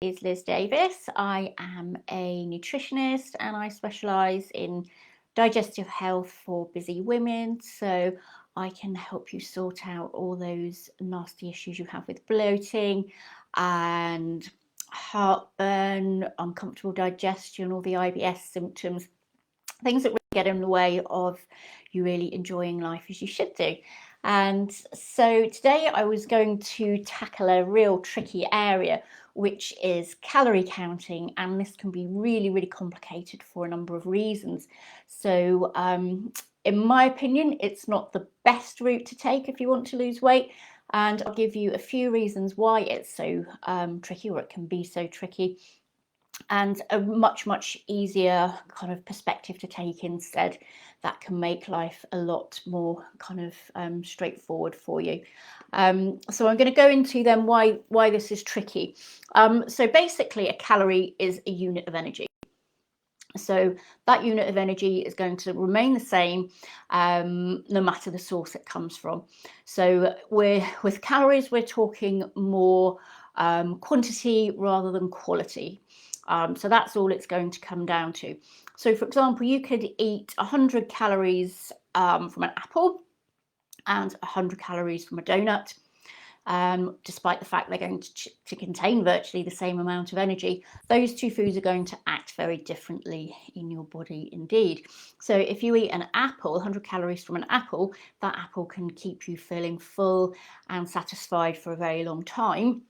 Is Liz Davis. I am a nutritionist and I specialise in digestive health for busy women. So I can help you sort out all those nasty issues you have with bloating and heartburn, uncomfortable digestion, all the IBS symptoms, things that really get in the way of you really enjoying life as you should do. And so today I was going to tackle a real tricky area, which is calorie counting, and this can be really, really complicated for a number of reasons. So in my opinion, it's not the best route to take if you want to lose weight, and I'll give you a few reasons why it's so tricky, or it can be so tricky, and a much easier kind of perspective to take instead that can make life a lot more kind of straightforward for you. So I'm going to go into then why this is tricky. So basically a calorie is a unit of energy. So that unit of energy is going to remain the same no matter the source it comes from. So with calories, we're talking more quantity rather than quality. So that's all it's going to come down to. So for example, you could eat 100 calories from an apple and 100 calories from a donut. Despite the fact they're going to contain virtually the same amount of energy, those two foods are going to act very differently in your body indeed. So if you eat an apple, 100 calories from an apple, that apple can keep you feeling full and satisfied for a very long time.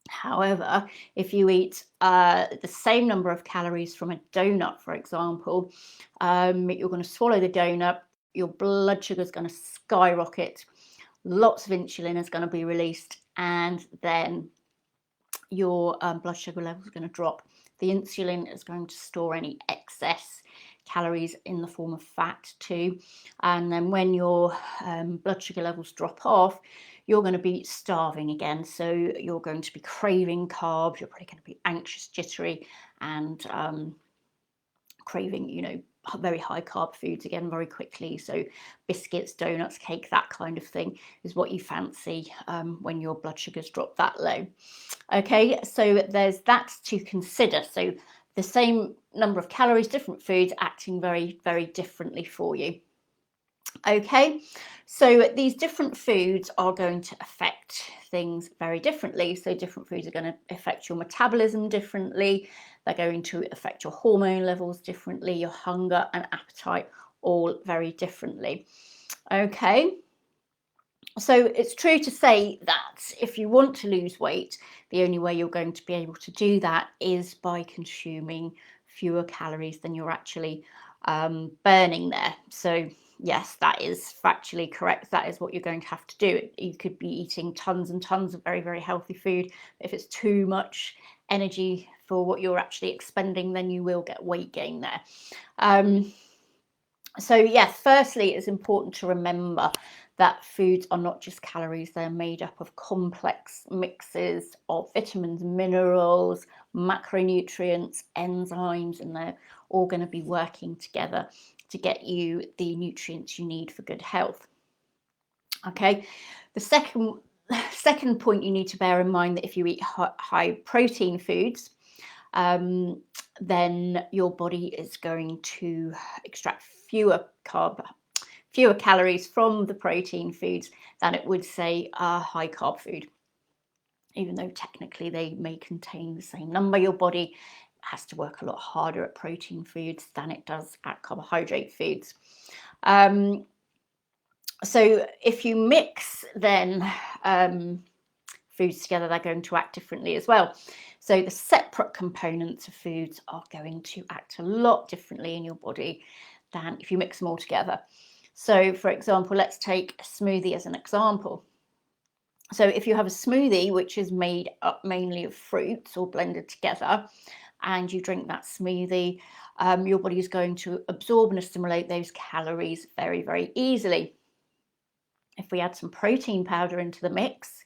However, if you eat the same number of calories from a donut, for example, you're going to swallow the donut, your blood sugar is going to skyrocket, lots of insulin is going to be released, and then your blood sugar level is going to drop. The insulin is going to store any excess calories in the form of fat too, and then when your blood sugar levels drop off, you're going to be starving again. So you're going to be craving carbs, you're probably going to be anxious, jittery, and craving, very high carb foods again very quickly. So biscuits, donuts, cake, that kind of thing is what you fancy when your blood sugars drop that low. Okay, so there's that to consider. So the same number of calories, different foods acting very, very differently for you. Okay, so these different foods are going to affect things very differently. So different foods are going to affect your metabolism differently. They're going to affect your hormone levels differently, your hunger and appetite all very differently. Okay, so it's true to say that if you want to lose weight, the only way you're going to be able to do that is by consuming fewer calories than you're actually burning there. So yes, that is factually correct. That is what you're going to have to do. You could be eating tons and tons of very, very healthy food. If it's too much energy for what you're actually expending, then you will get weight gain there. So yes, firstly, it's important to remember that foods are not just calories. They're made up of complex mixes of vitamins, minerals, macronutrients, enzymes, and they're all going to be working together to get you the nutrients you need for good health. Okay, the second point you need to bear in mind that if you eat high protein foods, then your body is going to extract fewer calories from the protein foods than it would, say, a high carb food. Even though technically they may contain the same number, your body has to work a lot harder at protein foods than it does at carbohydrate foods. So if you mix then foods together, they're going to act differently as well. So the separate components of foods are going to act a lot differently in your body than if you mix them all together. So for example, let's take a smoothie as an example. So if you have a smoothie which is made up mainly of fruits or blended together, and you drink that smoothie, your body is going to absorb and assimilate those calories very, very easily. If we add some protein powder into the mix,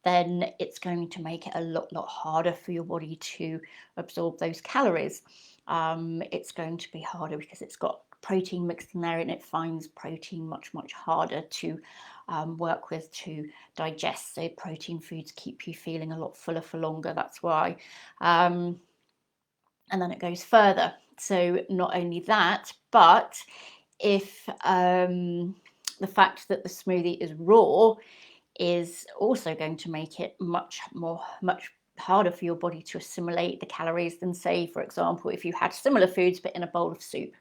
then it's going to make it a lot harder for your body to absorb those calories. It's going to be harder because it's got protein mixed in there, and it finds protein much harder to work with to digest. So protein foods keep you feeling a lot fuller for longer, that's why. And then it goes further. So not only that, but if the fact that the smoothie is raw is also going to make it much harder for your body to assimilate the calories than, say, for example, if you had similar foods but in a bowl of soup.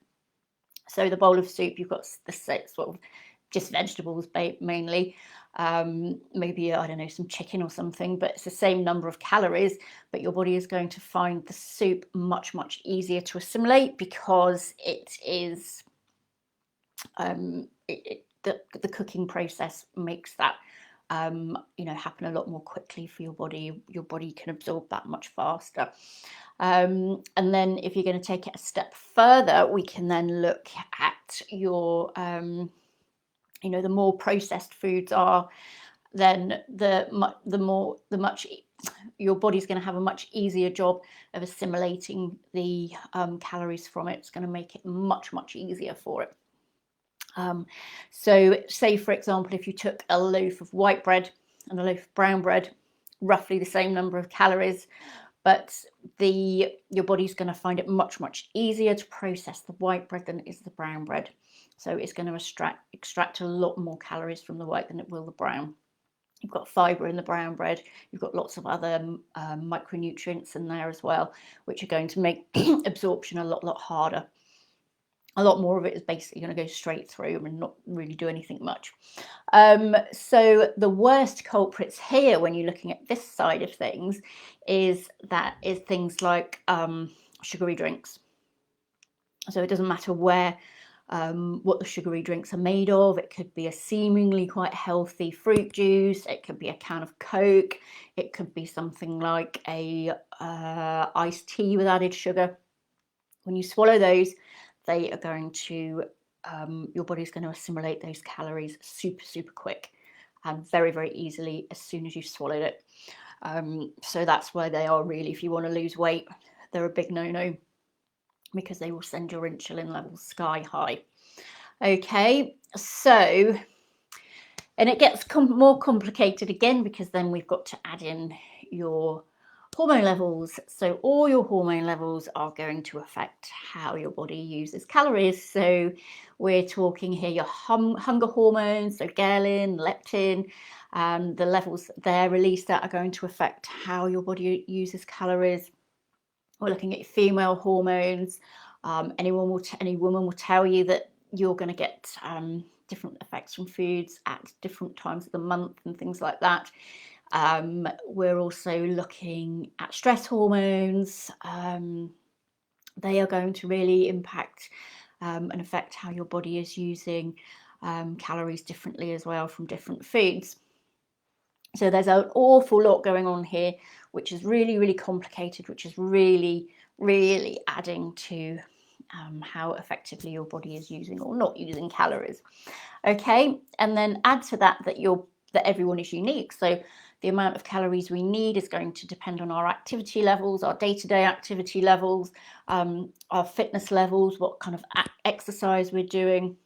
So the bowl of soup, you've got the sort of just vegetables mainly, maybe, I don't know, some chicken or something, but it's the same number of calories, but your body is going to find the soup much easier to assimilate because it is the cooking process makes that happen a lot more quickly for your body. Your body can absorb that much faster. And then if you're going to take it a step further, we can then look at your the more processed foods are, then your body's going to have a much easier job of assimilating the calories from it. It's going to make it much easier for it. So say, for example, if you took a loaf of white bread and a loaf of brown bread, roughly the same number of calories, but your body's going to find it much easier to process the white bread than it is the brown bread. So it's going to extract a lot more calories from the white than it will the brown. You've got fibre in the brown bread. You've got lots of other micronutrients in there as well, which are going to make absorption a lot harder. A lot more of it is basically going to go straight through and not really do anything much. So the worst culprits here, when you're looking at this side of things, is things like sugary drinks. So it doesn't matter what the sugary drinks are made of. It could be a seemingly quite healthy fruit juice. It could be a can of Coke. It could be something like a iced tea with added sugar. When you swallow those, they are going to, your body's going to assimilate those calories super quick and very easily as soon as you've swallowed it. So that's why they are really, if you want to lose weight, they're a big no-no, because they will send your insulin levels sky high. Okay, so, and it gets more complicated again, because then we've got to add in your hormone levels. So all your hormone levels are going to affect how your body uses calories. So we're talking here your hunger hormones, so ghrelin, leptin, the levels they're released at are going to affect how your body uses calories. We're looking at your female hormones. Any woman will tell you that you're going to get different effects from foods at different times of the month and things like that. We're also looking at stress hormones. They are going to really impact and affect how your body is using calories differently as well from different foods. So there's an awful lot going on here, which is really complicated, which is really adding to how effectively your body is using or not using calories. Okay, and then add to that that everyone is unique. So the amount of calories we need is going to depend on our activity levels, our day-to-day activity levels, our fitness levels, what kind of exercise we're doing.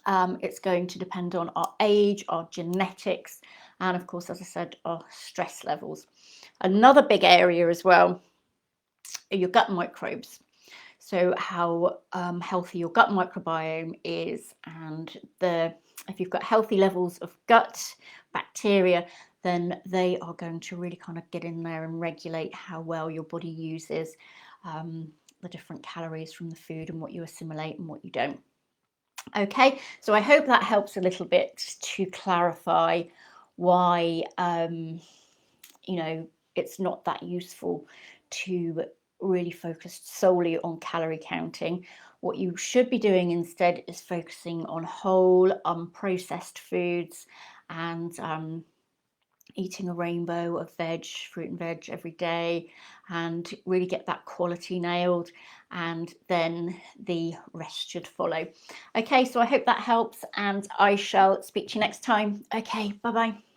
It's going to depend on our age, our genetics, and of course, as I said, our stress levels. Another big area as well are your gut microbes. So how healthy your gut microbiome is, and if you've got healthy levels of gut bacteria, then they are going to really kind of get in there and regulate how well your body uses the different calories from the food and what you assimilate and what you don't. Okay, so I hope that helps a little bit to clarify why it's not that useful to really focus solely on calorie counting. What you should be doing instead is focusing on whole unprocessed foods and eating a rainbow of fruit and veg every day, and really get that quality nailed, and then the rest should follow. Okay, so I hope that helps, and I shall speak to you next time. Okay, bye bye.